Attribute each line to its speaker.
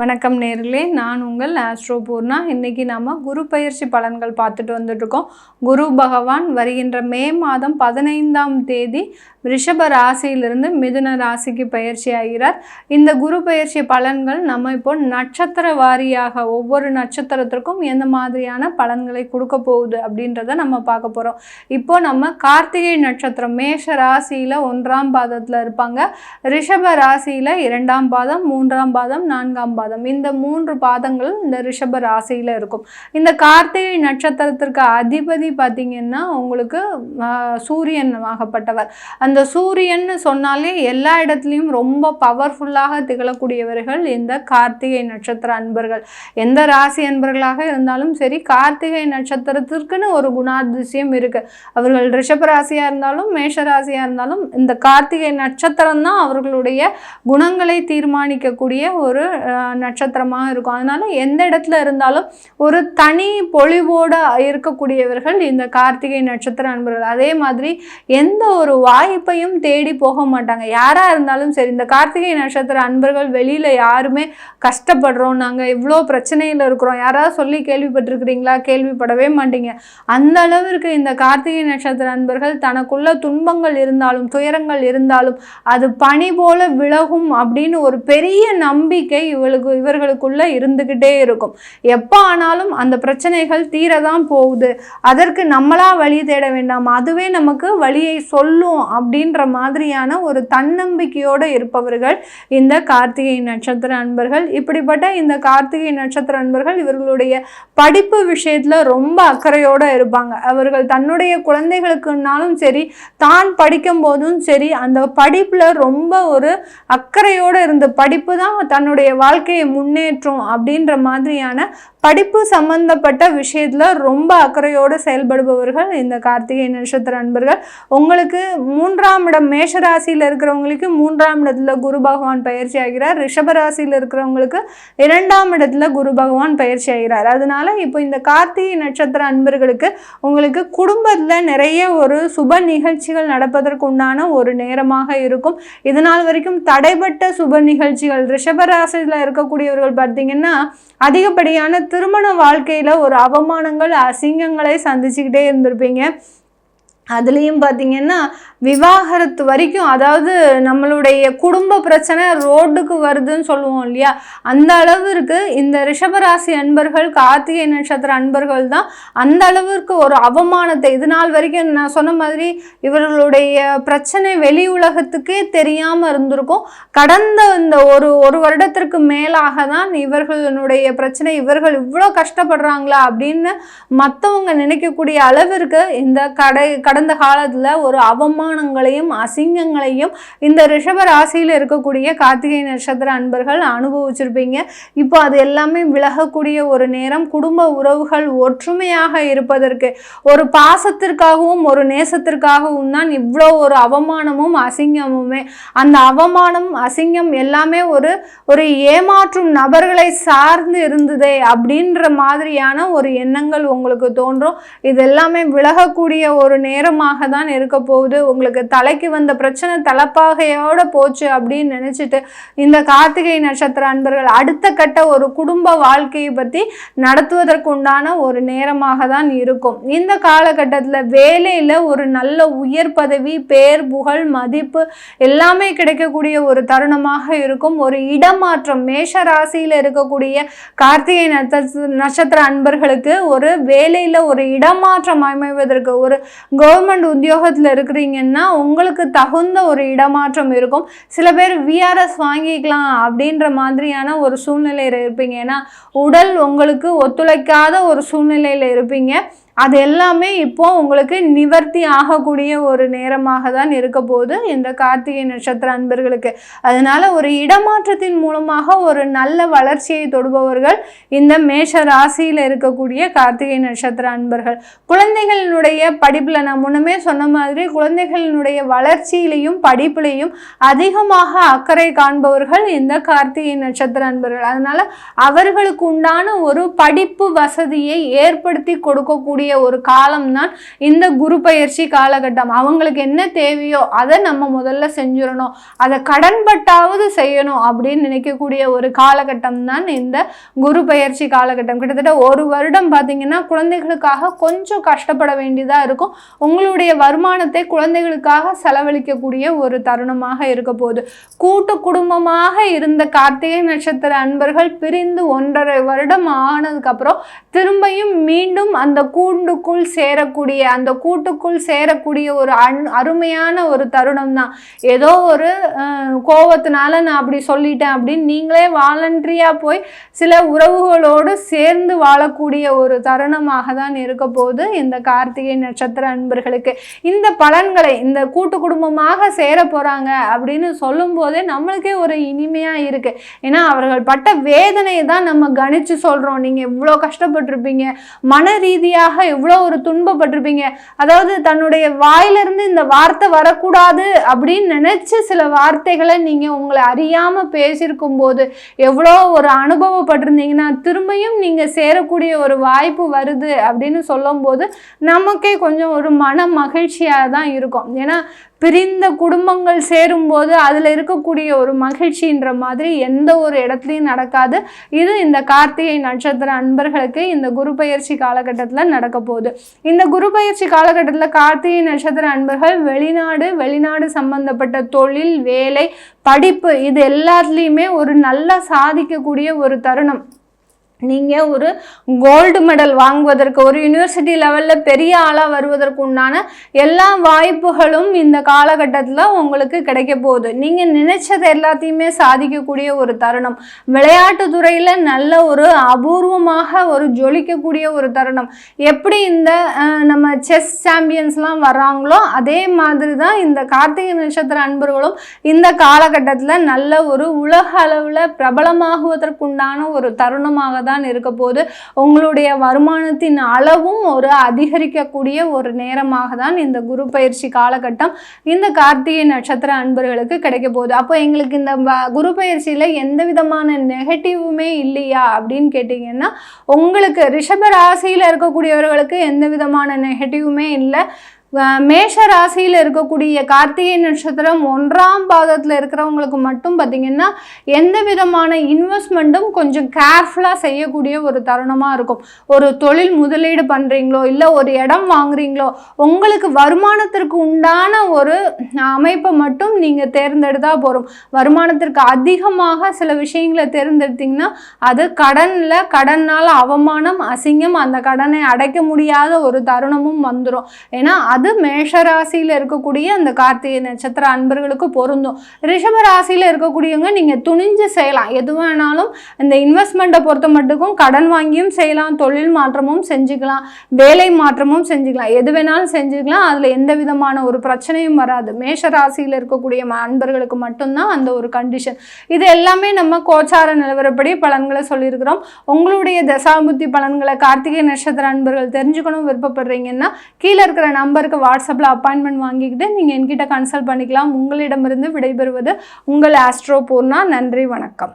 Speaker 1: வணக்கம் நேர்களே, நான் உங்கள் ஆஸ்ட்ரோ பூர்ணா. இன்றைக்கி நம்ம குரு பயிற்சி பலன்கள் பார்த்துட்டு வந்துட்ருக்கோம். குரு பகவான் வருகின்ற மே மாதம் 15ஆம் தேதி ரிஷப ராசியிலிருந்து மிதுன ராசிக்கு பயிற்சி ஆகிறார். இந்த குரு பயிற்சி பலன்கள் நம்ம இப்போ நட்சத்திர வாரியாக ஒவ்வொரு நட்சத்திரத்திற்கும் எந்த மாதிரியான பலன்களை கொடுக்க போகுது அப்படின்றத நம்ம பார்க்க போகிறோம். இப்போ நம்ம கார்த்திகை நட்சத்திரம் மேஷ ராசியில் 1ஆம் பாதத்தில் இருப்பாங்க. ரிஷப ராசியில் 2ஆம் பாதம், 3ஆம் பாதம், 4ஆம் பாதம், இந்த 3 பாதங்கள் இந்த ரிஷப ராசியில் இருக்கும். இந்த கார்த்திகை நட்சத்திரத்திற்கு அதிபதி பார்த்தீங்கன்னா உங்களுக்கு சூரியன் ஆகப்பட்டவர். அந்த சூரியன் சொன்னாலே எல்லா இடத்துலையும் ரொம்ப பவர்ஃபுல்லாக திகழக்கூடியவர்கள் இந்த கார்த்திகை நட்சத்திர அன்பர்கள். எந்த ராசி அன்பர்களாக இருந்தாலும் சரி, கார்த்திகை நட்சத்திரத்திற்குன்னு ஒரு குணாதிசயம் இருக்கு. அவர்கள் ரிஷப ராசியாக இருந்தாலும் மேஷ ராசியாக இருந்தாலும் இந்த கார்த்திகை நட்சத்திரம் தான் அவர்களுடைய குணங்களை தீர்மானிக்கக்கூடிய ஒரு நட்சத்திரமாக இருக்கும். அதனால எந்த இடத்துல இருந்தாலும் ஒரு தனி பொலிவோடு இருக்கக்கூடியவர்கள் இந்த கார்த்திகை நட்சத்திர அன்பர்கள். அதே மாதிரி எந்த ஒரு வாய்ப்பையும் தேடி போக மாட்டாங்க. யாராக இருந்தாலும் சரி, இந்த கார்த்திகை நட்சத்திர அன்பர்கள் வெளியில் யாருமே கஷ்டப்படுறோம், நாங்கள் இவ்வளோ பிரச்சனையில் இருக்கிறோம், யாராவது சொல்லி கேள்விப்பட்டிருக்கிறீங்களா? கேள்விப்படவே மாட்டீங்க. அந்த அளவிற்கு இந்த கார்த்திகை நட்சத்திர அன்பர்கள் தனக்குள்ள துன்பங்கள் இருந்தாலும் துயரங்கள் இருந்தாலும் அது பனி போல விலகும் அப்படின்னு ஒரு பெரிய நம்பிக்கை இவர்களுக்குள்ள இருந்துகிட்டே இருக்கும். எப்போ ஆனாலும் அந்த பிரச்சனைகள் தீரதான் போகுது, அதற்கு நம்மளா வழி தேட வேண்டாம், அதுவே நமக்கு வழியை சொல்லும் அப்படின்ற மாதிரியான ஒரு தன்னம்பிக்கையோடு இருப்பவர்கள் இந்த கார்த்திகை நட்சத்திர அன்பர்கள். இப்படிப்பட்ட இந்த கார்த்திகை நட்சத்திர அன்பர்கள் இவர்களுடைய படிப்பு விஷயத்துல ரொம்ப அக்கறையோடு இருப்பாங்க. அவர்கள் தன்னுடைய குழந்தைகளுக்குனாலும் சரி, தான் படிக்கும் போதும் சரி, அந்த படிப்புல ரொம்ப ஒரு அக்கறையோடு இருந்து படிப்பு தான் தன்னுடைய வாழ்க்கையை முன்னேற்றும் அப்படின்ற மாதிரியான படிப்பு சம்பந்தப்பட்ட விஷயத்துல ரொம்ப அக்கறையோடு செயல்படுபவர்கள் இந்த கார்த்திகை நட்சத்திர அன்பர்கள். உங்களுக்கு 3ஆம் இடம் மேஷ ராசியில் இருக்கிறவங்களுக்கு 3ஆம் இடத்துல குரு பகவான் பயிற்சி ஆகிறார். ரிஷப ராசியில் இருக்கிறவங்களுக்கு 2ஆம் இடத்துல குரு பகவான் பயிற்சி ஆகிறார். அதனால இப்போ இந்த கார்த்திகை நட்சத்திர அன்பர்களுக்கு உங்களுக்கு குடும்பத்துல நிறைய ஒரு சுப நிகழ்ச்சிகள் நடப்பதற்கு உண்டான ஒரு நேரமாக இருக்கும். இதனால் வரைக்கும் தடைப்பட்ட சுப நிகழ்ச்சிகள் ரிஷப ராசியில் இருக்கக்கூடியவர்கள் பார்த்தீங்கன்னா அதிகப்படியான திருமண வாழ்க்கையில ஒரு அவமானங்கள் அசிங்கங்களை சந்திச்சுக்கிட்டே இருந்திருப்பீங்க. அதுலேயும் பார்த்தீங்கன்னா விவாகரத்து வரைக்கும், அதாவது நம்மளுடைய குடும்ப பிரச்சனை ரோட்டுக்கு வருதுன்னு சொல்லுவோம் இல்லையா, அந்த அளவிற்கு இந்த ரிஷபராசி அன்பர்கள் கார்த்திகை நட்சத்திர அன்பர்கள் தான் அந்த அளவிற்கு ஒரு அவமானத்தை இது நாள் வரைக்கும் நான் சொன்ன மாதிரி இவர்களுடைய பிரச்சனை வெளி உலகத்துக்கே தெரியாமல் இருந்திருக்கும். கடந்த இந்த ஒரு வருடத்திற்கு மேலாக தான் இவர்களுடைய பிரச்சனை இவர்கள் இவ்வளோ கஷ்டப்படுறாங்களா அப்படின்னு மற்றவங்க நினைக்கக்கூடிய அளவிற்கு இந்த கடந்த காலத்துல ஒரு அவமானங்களையும் அசிங்கங்களையும் இந்த ரிஷப ராசியில் இருக்கக்கூடிய கார்த்திகை நட்சத்திர அன்பர்கள் அனுபவிச்சிருப்பீங்க. இப்போ அது எல்லாமே விலகக்கூடிய ஒரு நேரம். குடும்ப உறவுகள் ஒற்றுமையாக இருப்பதற்கு, ஒரு பாசத்திற்காகவும் ஒரு நேசத்திற்காகவும் தான் இவ்வளோ ஒரு அவமானமும் அசிங்கமுமே. அந்த அவமானம் அசிங்கம் எல்லாமே ஒரு ஏமாற்றும் நபர்களை சார்ந்து இருந்ததே அப்படின்ற மாதிரியான ஒரு எண்ணங்கள் உங்களுக்கு தோன்றும். இது எல்லாமே விலகக்கூடிய ஒரு நேரமாக தான் இருக்க போகுது. உங்களுக்கு தலைக்கு வந்த பிரச்சனை தலைப்பாகையோட போச்சு அப்படின்னு நினைச்சிட்டு இந்த கார்த்திகை நட்சத்திர அன்பர்கள் அடுத்த கட்ட ஒரு குடும்ப வாழ்க்கையை பற்றி நடத்துவதற்கு உண்டான ஒரு நேரமாக தான் இருக்கும். இந்த காலகட்டத்தில் வேலையில் ஒரு நல்ல உயர் பதவி, பேர், புகழ், மதிப்பு எல்லாமே கிடைக்கக்கூடிய ஒரு தருணமாக இருக்கும். ஒரு இடமாற்றம் மேஷ ராசியில் இருக்கக்கூடிய கார்த்திகை நட்சத்திர அன்பர்களுக்கு ஒரு வேலையில் ஒரு இடமாற்றம் அமைவதற்கு, ஒரு கவர்மெண்ட் உத்தியோகத்தில் இருக்கிறீங்கன்னா உங்களுக்கு தகுந்த ஒரு இடமாற்றம் இருக்கும். சில பேர் விஆர்எஸ் வாங்கிக்கலாம் அப்படின்ற மாதிரியான ஒரு சூழ்நிலையில் இருப்பீங்க. ஏன்னா உடல் உங்களுக்கு ஒத்துழைக்காத ஒரு சூழ்நிலையில் இருப்பீங்க. அது எல்லாமே இப்போ உங்களுக்கு நிவர்த்தி ஆகக்கூடிய ஒரு நேரமாக தான் இருக்க போகுது இந்த கார்த்திகை நட்சத்திர அன்பர்களுக்கு. அதனால ஒரு இடமாற்றத்தின் மூலமாக ஒரு நல்ல வளர்ச்சியை தொடுபவர்கள் இந்த மேஷ ராசியில் இருக்கக்கூடிய கார்த்திகை நட்சத்திர அன்பர்கள். குழந்தைகளினுடைய படிப்புல நான் முன்னமே சொன்ன மாதிரி குழந்தைகளினுடைய வளர்ச்சியிலையும் படிப்புலையும் அதிகமாக அக்கறை காண்பவர்கள் இந்த கார்த்திகை நட்சத்திர அன்பர்கள். அதனால அவர்களுக்கு உண்டான ஒரு படிப்பு வசதியை ஏற்படுத்தி கொடுக்கக்கூடிய செய்யக்கூடிய ஒரு காலம் தான் இந்த குரு பயிற்சி காலகட்டம். அவங்களுக்கு என்ன தேவையோ அதை நம்ம முதல்ல செஞ்சிடணும், அதை கடன்பட்டாவது செய்யணும் அப்படின்னு நினைக்கக்கூடிய ஒரு காலகட்டம் தான் இந்த குரு பயிற்சி காலகட்டம். கிட்டத்தட்ட ஒரு வருடம் பார்த்தீங்கன்னா குழந்தைகளுக்காக கொஞ்சம் கஷ்டப்பட வேண்டியதாக இருக்கும். உங்களுடைய வருமானத்தை குழந்தைகளுக்காக செலவழிக்கக்கூடிய ஒரு தருணமாக இருக்க போகுது. கூட்டு குடும்பமாக இருந்த கார்த்திகை நட்சத்திர அன்பர்கள் பிரிந்து 1.5 வருடம் ஆனதுக்கப்புறம் திரும்பியும் மீண்டும் அந்த கூட்டுக்குள் சேரக்கூடிய ஒரு அருமையான ஒரு தருணம் தான். ஏதோ ஒரு கோபத்தினால நான் அப்படி சொல்லிட்டேன் அப்படின்னு நீங்களே வாலண்டரியா போய் சில உறவுகளோடு சேர்ந்து வாழக்கூடிய ஒரு தருணமாக தான் இருக்க போது இந்த கார்த்திகை நட்சத்திர அன்பர்களுக்கு. இந்த பலன்களை இந்த கூட்டு குடும்பமாக சேர போறாங்க அப்படின்னு சொல்லும் போதே நம்மளுக்கே ஒரு இனிமையா இருக்கு. ஏன்னா அவர்கள் பட்ட வேதனையை தான் நம்ம கணிச்சு சொல்றோம். நீங்க எவ்வளோ கஷ்டப்பட்டிருப்பீங்க, மன ரீதியாக எவ்வளோ ஒரு துன்பப்பட்டிருப்பீங்க. அதாவது தன்னுடைய வாயிலிருந்து இந்த வார்த்தை வரக்கூடாது அப்படின்னு நினைச்சு சில வார்த்தைகளை நீங்க உங்களை அறியாம பேசியிருக்கும் போது எவ்வளோ ஒரு அனுபவப்பட்டிருந்தீங்கன்னா திரும்பியும் நீங்க சேரக்கூடிய ஒரு வாய்ப்பு வருது அப்படின்னு சொல்லும் போது நமக்கே கொஞ்சம் ஒரு மன மகிழ்ச்சியாக தான் இருக்கும். ஏன்னா பிரிந்த குடும்பங்கள் சேரும்போது அதில் இருக்கக்கூடிய ஒரு மகிழ்ச்சின்ற மாதிரி எந்த ஒரு இடத்துலையும் நடக்காது. இது இந்த கார்த்திகை நட்சத்திர அன்பர்களுக்கு இந்த குரு பயிற்சி காலகட்டத்தில் நடக்க போகுது. இந்த குரு பயிற்சி காலகட்டத்தில் கார்த்திகை நட்சத்திர அன்பர்கள் வெளிநாடு சம்பந்தப்பட்ட தொழில், வேலை, படிப்பு இது எல்லாத்துலேயுமே ஒரு நல்லா சாதிக்கக்கூடிய ஒரு தருணம். நீங்கள் ஒரு கோல்டு மெடல் வாங்குவதற்கு, ஒரு யூனிவர்சிட்டி லெவலில் பெரிய ஆளாக வருவதற்கு உண்டான எல்லா வாய்ப்புகளும் இந்த காலகட்டத்தில் உங்களுக்கு கிடைக்க போகுது. நீங்கள் நினைச்சது எல்லாத்தையுமே சாதிக்கக்கூடிய ஒரு தருணம். விளையாட்டுத்துறையில் நல்ல ஒரு அபூர்வமாக ஒரு ஜொலிக்கக்கூடிய ஒரு தருணம். எப்படி இந்த நம்ம செஸ் சாம்பியன்ஸ்லாம் வர்றாங்களோ அதே மாதிரி தான் இந்த கார்த்திகை நட்சத்திர அன்பர்களும் இந்த காலகட்டத்தில் நல்ல ஒரு உலக அளவில் பிரபலமாகுவதற்குண்டான ஒரு தருணமாக தான் இருக்க போது. உங்களுடைய வருமானத்தின் அளவும் ஒரு அதிகரிக்கக்கூடிய ஒரு நேரமாக தான் இந்த குரு பயிற்சி காலகட்டம் இந்த கார்த்திகை நட்சத்திர அன்பர்களுக்கு கிடைக்க போகுது. அப்போ எங்களுக்கு இந்த குரு பயிற்சியில் எந்த விதமான நெகட்டிவுமே இல்லையா அப்படின்னு கேட்டிங்கன்னா, உங்களுக்கு ரிஷப ராசியில் இருக்கக்கூடியவர்களுக்கு எந்த விதமான நெகட்டிவுமே இல்லை. மேஷ ராசியில் இருக்கக்கூடிய கார்த்திகை நட்சத்திரம் 1ஆம் பாதத்தில் இருக்கிறவங்களுக்கு மட்டும் பார்த்திங்கன்னா எந்த விதமான இன்வெஸ்ட்மெண்ட்டும் கொஞ்சம் கேர்ஃபுல்லாக செய்யக்கூடிய ஒரு தருணமாக இருக்கும். ஒரு தொழில் முதலீடு பண்ணுறீங்களோ இல்லை ஒரு இடம் வாங்குறீங்களோ உங்களுக்கு வருமானத்திற்கு உண்டான ஒரு அமைப்பை மட்டும் நீங்கள் தேர்ந்தெடுத்தால் போகிறோம். வருமானத்திற்கு அதிகமாக சில விஷயங்களை தேர்ந்தெடுத்திங்கன்னா அது கடனால் அவமானம், அசிங்கம், அந்த கடனை அடைக்க முடியாத ஒரு தருணமும் வந்துடும். ஏன்னா அது மேஷராசியில் இருக்கக்கூடிய அந்த கார்த்திகை நட்சத்திர அன்பர்களுக்கு பொருந்தும். ரிஷப ராசியில் இருக்கக்கூடியவங்க நீங்கள் துணிஞ்சு செய்யலாம். எது வேணாலும் இந்த இன்வெஸ்ட்மெண்ட்டை பொறுத்த மட்டுக்கும் கடன் வாங்கியும் செய்யலாம், தொழில் மாற்றமும் செஞ்சுக்கலாம், வேலை மாற்றமும் செஞ்சுக்கலாம், எது வேணாலும் செஞ்சுக்கலாம். அதில் எந்த விதமான ஒரு பிரச்சனையும் வராது. மேஷ ராசியில் இருக்கக்கூடிய அன்பர்களுக்கு மட்டும்தான் அந்த ஒரு கண்டிஷன். இது எல்லாமே நம்ம கோச்சார நிலவரப்படி பலன்களை சொல்லியிருக்கிறோம். உங்களுடைய தசாபுத்தி பலன்களை கார்த்திகை நட்சத்திர அன்பர்கள் தெரிஞ்சுக்கணும் விருப்பப்படுறீங்கன்னா கீழே இருக்கிற நம்பருக்கு வாட்ஸ்அப்பில் அப்பாயின்மெண்ட் வாங்கிக்கிட்டு நீங்கள் என்கிட்ட கன்சல்ட் பண்ணிக்கலாம். உங்களிடமிருந்து விடைபெறுவது உங்கள் ஆஸ்ட்ரோ பூர்ணா. நன்றி, வணக்கம்.